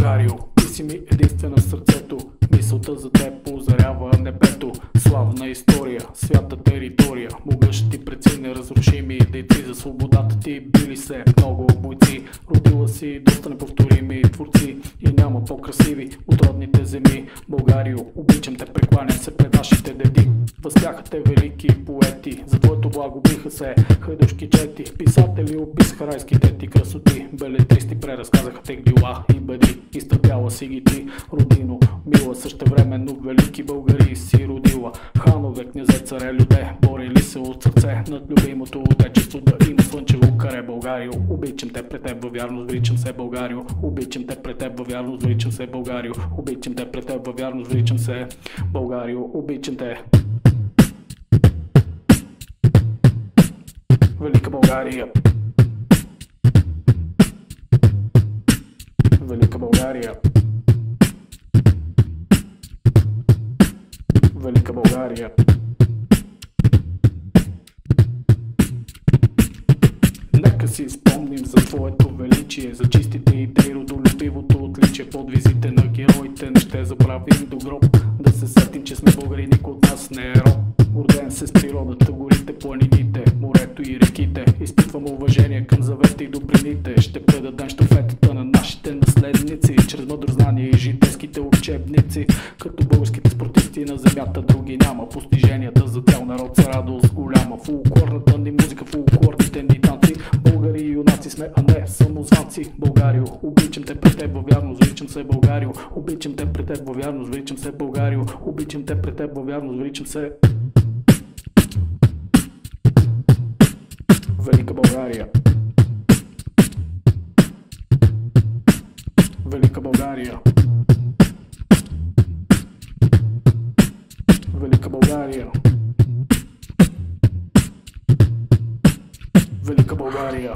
Българио, ти си ми единствена в сърцето, мисълта за теб озарява небето. Славна история, свята територия, могъщи предци, неразрушими дейци. За свободата ти били се много бойци, родила си доста неповторими творци и няма по-красиви от родните земи. Българио, обичам те, прекланям се пред нашите деди. Възпяха те велики поети, за твоето благо биха се хайдушки чети. Писатели описаха райските ти красоти, белетристи преразказаха те дела и бъди. Изтърпяла си ги ти, родино мила, същевременно велики българи си родила. Ханове, князе, царе, люде, борили се от сърце над любимото отечество, да има слънчево каре. Българио, обичам те пред теб, във вярност вричам се. Българио, обичам те пред теб, във вярност вричам се. Българио, обичам те пред теб, във вярност вричам се. Българио, обичам те. Велика България, Велика България, Велика България. Нека си спомним за твоето величие, за чистите идеи, родолюбивото отличие. Подвизите на героите не ще забравим до гроб, да се сетим, че сме българи, никой от нас не е роб. Горден се с природата, горите, планините, морето и реките. Изпитвам уважение към завета и добрините. Ще предадем щафетата на нашите наследници, чрез мъдро знание и житейските учебници. Като българските спортисти на земята други няма, постиженията за цял народ са радост голяма. Фолклорната ни музика, фолклорните ни танци, българи и юнаци сме, а не самозванци. Българио, обичам те пред теб, във вярност вричам се. Българио, обичам те пред теб, във вярност вричам се. Българио, обичам те пред теб, във вярност вричам се. Велика България, Велика България, Велика България, Велика България.